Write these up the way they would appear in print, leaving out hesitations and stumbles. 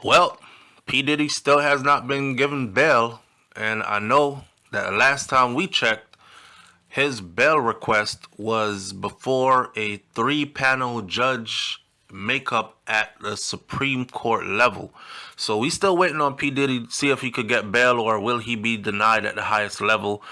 Well, P. Diddy still has not been given bail, and I know that last time we checked, his bail request was before a three-panel judge makeup at the Supreme Court level. So we still waiting on P. Diddy to see if he could get bail or will he be denied at the highest level,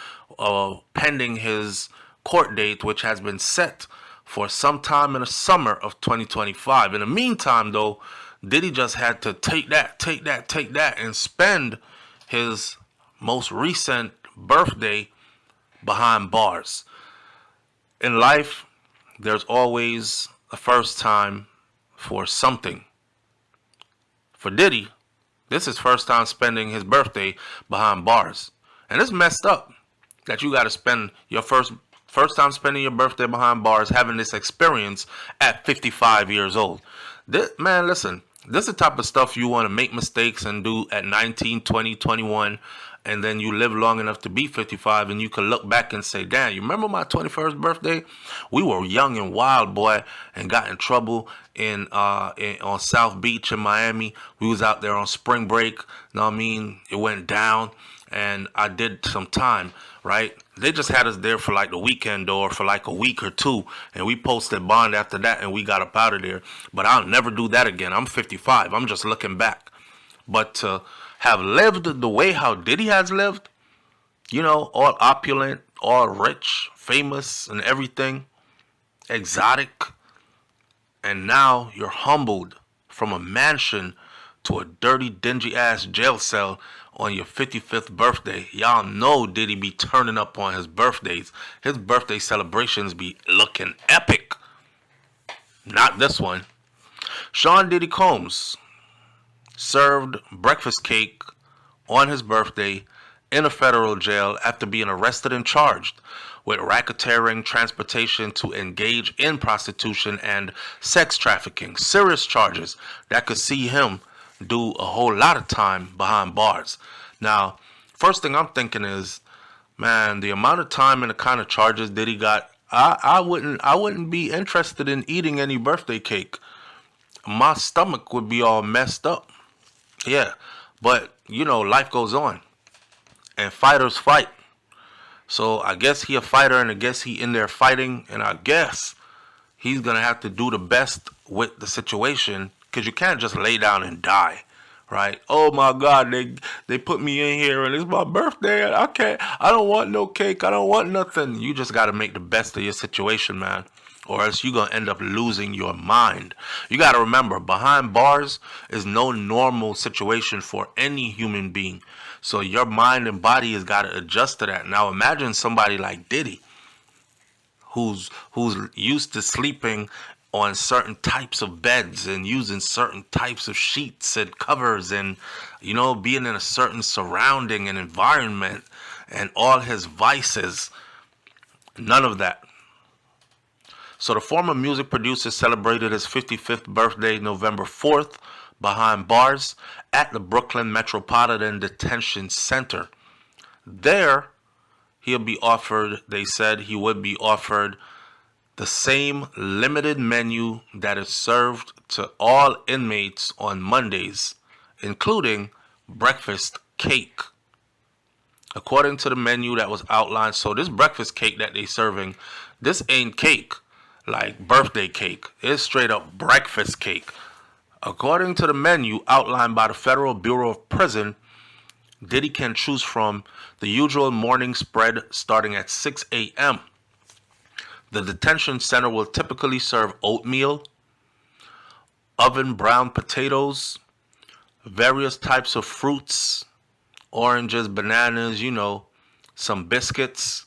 pending his court date, which has been set for sometime in the summer of 2025. In the meantime, though, Diddy just had to take that, and spend his most recent birthday behind bars. In life, there's always a first time for something. For Diddy, this is first time spending his birthday behind bars. And it's messed up that you got to spend your first time spending your birthday behind bars, having this experience at 55 years old. Man, listen, this is the type of stuff you want to make mistakes and do at 19, 20, 21, and then you live long enough to be 55, and you can look back and say, damn, you remember my 21st birthday? We were young and wild, boy, and got in trouble on South Beach in Miami. We was out there on spring break. Know what I mean? It went down, and I did some time, right? They just had us there for like the weekend or for like a week or two, and we posted bond after that, and we got up out of there. But I'll never do that again. I'm 55. I'm just looking back. But to have lived the way how Diddy has lived, all opulent, all rich, famous, and everything, exotic, and now you're humbled from a mansion to a dirty, dingy-ass jail cell on your 55th birthday. Y'all know Diddy be turning up on his birthdays. His birthday celebrations be looking epic. Not this one. Sean Diddy Combs served breakfast cake on his birthday in a federal jail after being arrested and charged with racketeering, transportation to engage in prostitution, and sex trafficking. Serious charges that could see him do a whole lot of time behind bars. Now, first thing I'm thinking is, man, the amount of time and the kind of charges Diddy got, I wouldn't be interested in eating any birthday cake. My stomach would be all messed up. Yeah, but life goes on, and fighters fight. So I guess he a fighter, and I guess he in there fighting, and I guess he's gonna have to do the best with the situation, because you can't just lay down and die, right? Oh my God, they put me in here, and it's my birthday, and I don't want no cake, I don't want nothing. You just gotta make the best of your situation, man, or else you're gonna end up losing your mind. You gotta remember, behind bars is no normal situation for any human being. So your mind and body has got to adjust to that. Now imagine somebody like Diddy, who's used to sleeping on certain types of beds and using certain types of sheets and covers, and being in a certain surrounding and environment, and all his vices. None of that. So the former music producer celebrated his 55th birthday November 4th behind bars at the Brooklyn Metropolitan Detention Center. There, they said he would be offered the same limited menu that is served to all inmates on Mondays, including breakfast cake. According to the menu that was outlined, so this breakfast cake that they serving, this ain't cake like birthday cake. It's straight up breakfast cake. According to the menu outlined by the Federal Bureau of Prison, Diddy can choose from the usual morning spread starting at 6 a.m. The detention center will typically serve oatmeal, oven brown potatoes, various types of fruits, oranges, bananas, some biscuits,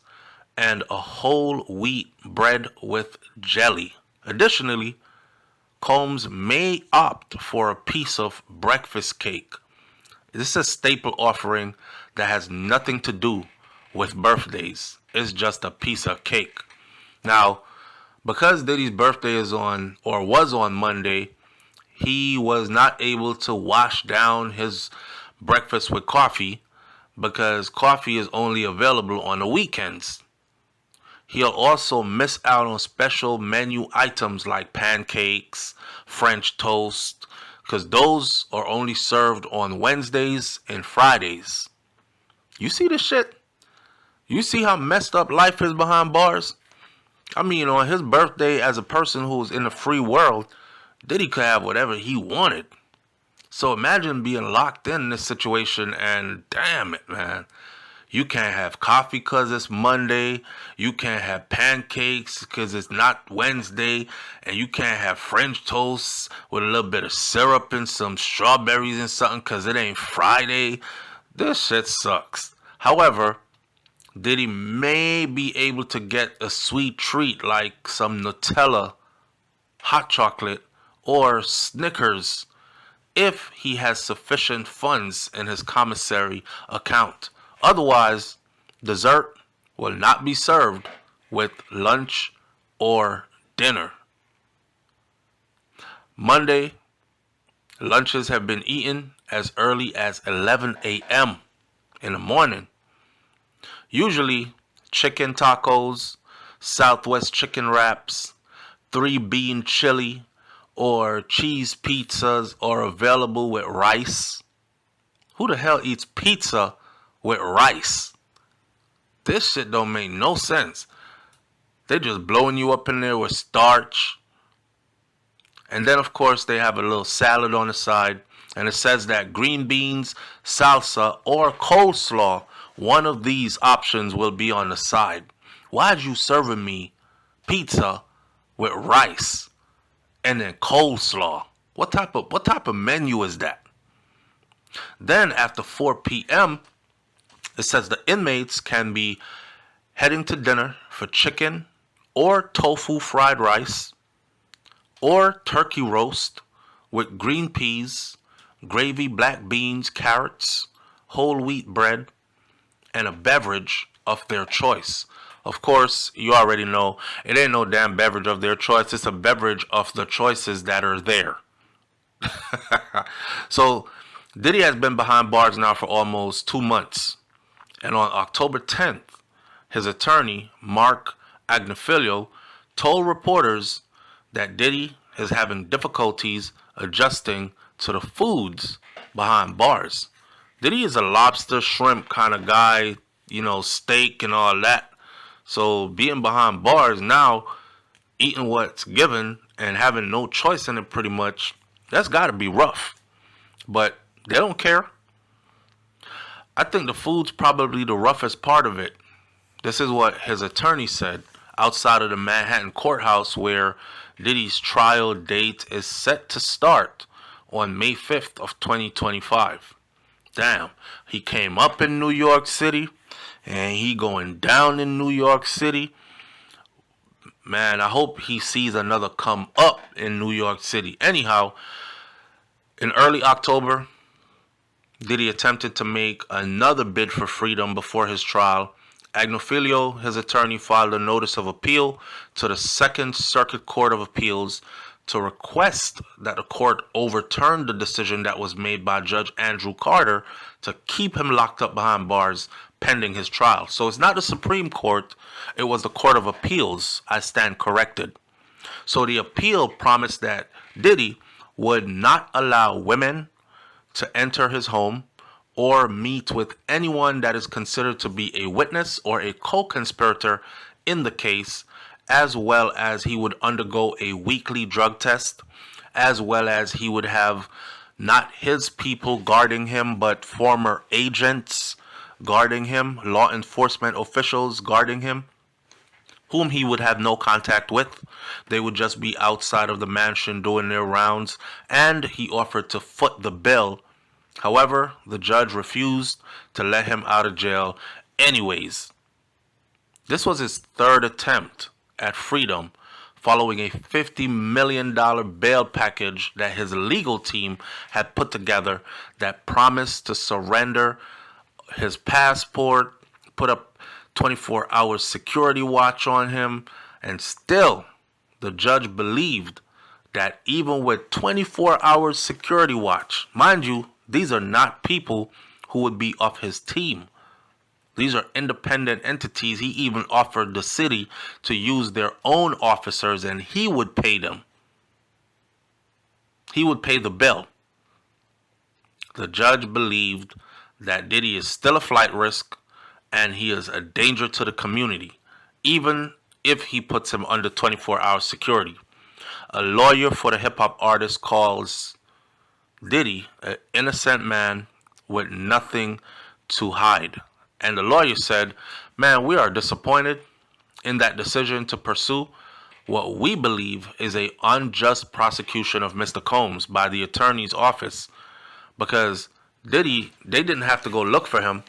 and a whole wheat bread with jelly. Additionally, Combs may opt for a piece of breakfast cake. This is a staple offering that has nothing to do with birthdays. It's just a piece of cake. Now, because Diddy's birthday was on Monday, he was not able to wash down his breakfast with coffee because coffee is only available on the weekends. He'll also miss out on special menu items like pancakes, French toast, because those are only served on Wednesdays and Fridays. You see this shit? You see how messed up life is behind bars? I mean, on his birthday, as a person who's in the free world, Diddy could have whatever he wanted. So imagine being locked in this situation, and damn it, man. You can't have coffee because it's Monday. You can't have pancakes because it's not Wednesday. And you can't have French toast with a little bit of syrup and some strawberries and something because it ain't Friday. This shit sucks. However, Diddy may be able to get a sweet treat like some Nutella, hot chocolate, or Snickers if he has sufficient funds in his commissary account. Otherwise, dessert will not be served with lunch or dinner. Monday, lunches have been eaten as early as 11 a.m. in the morning. Usually, chicken tacos, Southwest chicken wraps, 3-bean chili, or cheese pizzas are available with rice. Who the hell eats pizza with rice? This shit don't make no sense. They just blowing you up in there with starch. And then, of course, they have a little salad on the side. And it says that green beans, salsa, or coleslaw, one of these options will be on the side. Why'd you serving me pizza with rice and then coleslaw? What type of menu is that? Then after 4 p.m., it says the inmates can be heading to dinner for chicken or tofu fried rice or turkey roast with green peas, gravy, black beans, carrots, whole wheat bread, and a beverage of their choice. Of course, you already know it ain't no damn beverage of their choice. It's a beverage of the choices that are there. So, Diddy has been behind bars now for almost 2 months. And on October 10th, his attorney, Mark Agnifilo, told reporters that Diddy is having difficulties adjusting to the foods behind bars. Diddy is a lobster, shrimp kind of guy, steak and all that. So being behind bars now, eating what's given and having no choice in it pretty much, that's got to be rough. But they don't care. I think the food's probably the roughest part of it. This is what his attorney said outside of the Manhattan courthouse where Diddy's trial date is set to start on May 5th of 2025. Damn, he came up in New York City and he going down in New York City. Man, I hope he sees another come up in New York City. Anyhow, in early October, Diddy attempted to make another bid for freedom before his trial. Agnifilo, his attorney, filed a notice of appeal to the Second Circuit Court of Appeals to request that the court overturn the decision that was made by Judge Andrew Carter to keep him locked up behind bars pending his trial. So it's not the Supreme Court, it was the Court of Appeals. I stand corrected. So the appeal promised that Diddy would not allow women to enter his home or meet with anyone that is considered to be a witness or a co-conspirator in the case, as well as he would undergo a weekly drug test, as well as he would have not his people guarding him, but former agents guarding him, law enforcement officials guarding him, whom he would have no contact with. They would just be outside of the mansion doing their rounds, and he offered to foot the bill. However, the judge refused to let him out of jail anyways. This was his third attempt at freedom following a $50 million bail package that his legal team had put together that promised to surrender his passport, put up 24-hour security watch on him, and still the judge believed that even with 24 hours security watch, mind you, these are not people who would be off his team. These are independent entities. He even offered the city to use their own officers and he would pay them. He would pay the bill. the judge believed that Diddy is still a flight risk and he is a danger to the community, even if he puts him under 24-hour security. A lawyer for the hip hop artist calls Diddy an innocent man with nothing to hide. And the lawyer said, "Man, we are disappointed in that decision to pursue what we believe is a unjust prosecution of Mr. Combs by the attorney's office, because Diddy, they didn't have to go look for him.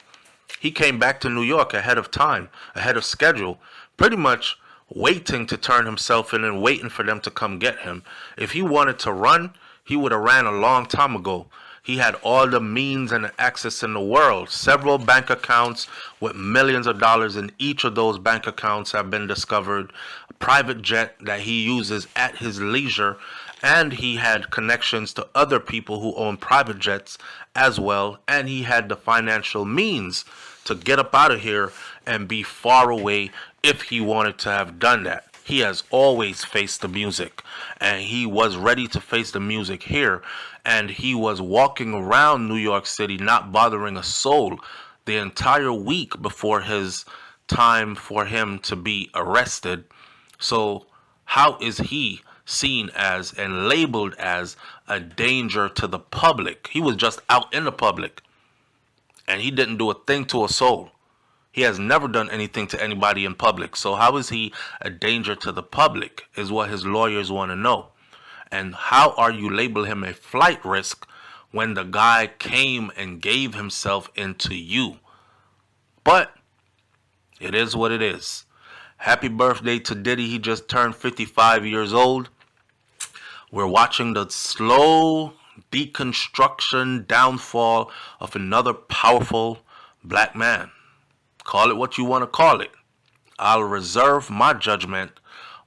He came back to New York ahead of time, ahead of schedule, pretty much waiting to turn himself in and waiting for them to come get him. If he wanted to run, he would have ran a long time ago. He had all the means and the access in the world. Several bank accounts with millions of dollars in each of those bank accounts have been discovered. A private jet that he uses at his leisure. And he had connections to other people who own private jets as well. And he had the financial means to get up out of here and be far away if he wanted to have done that. He has always faced the music, and he was ready to face the music here, and he was walking around New York City not bothering a soul the entire week before his time for him to be arrested. So how is he seen as and labeled as a danger to the public? He was just out in the public, and he didn't do a thing to a soul. He has never done anything to anybody in public. So how is he a danger to the public is what his lawyers want to know. And how are you label him a flight risk when the guy came and gave himself into you? But it is what it is. Happy birthday to Diddy. He just turned 55 years old. We're watching the slow deconstruction, downfall of another powerful black man. Call it what you want to call it. I'll reserve my judgment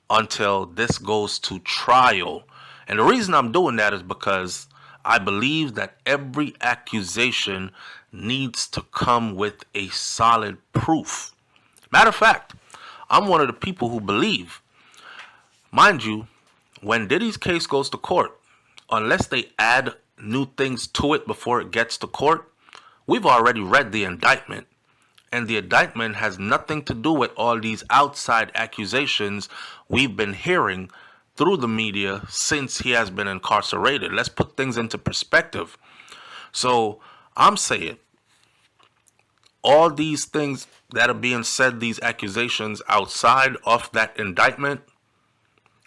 until this goes to trial. And the reason I'm doing that is because I believe that every accusation needs to come with a solid proof. Matter of fact, I'm one of the people who believe, mind you, when Diddy's case goes to court, unless they add new things to it before it gets to court, we've already read the indictment. And the indictment has nothing to do with all these outside accusations we've been hearing through the media since he has been incarcerated. Let's put things into perspective. So I'm saying all these things that are being said, these accusations outside of that indictment,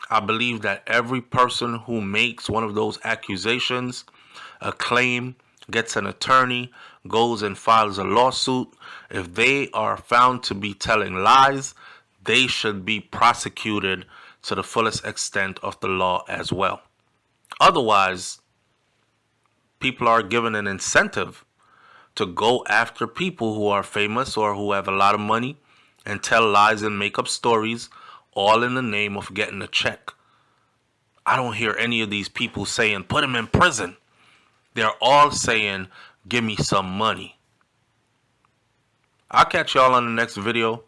I believe that every person who makes one of those accusations a claim, gets an attorney, goes and files a lawsuit, if they are found to be telling lies, they should be prosecuted to the fullest extent of the law as well. Otherwise, people are given an incentive to go after people who are famous or who have a lot of money and tell lies and make up stories, all in the name of getting a check. I don't hear any of these people saying, put him in prison. They're all saying, give me some money. I'll catch y'all on the next video.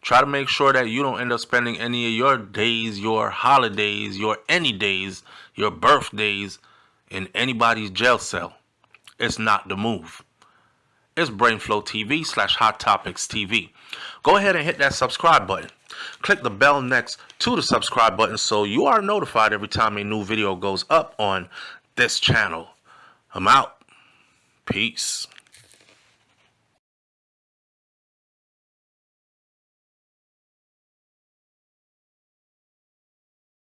Try to make sure that you don't end up spending any of your days, your holidays, your any days, your birthdays in anybody's jail cell. It's not the move. It's BrainFLoTv / Hot Topics TV. Go ahead and hit that subscribe button. Click the bell next to the subscribe button so you are notified every time a new video goes up on this channel. I'm out. Peace.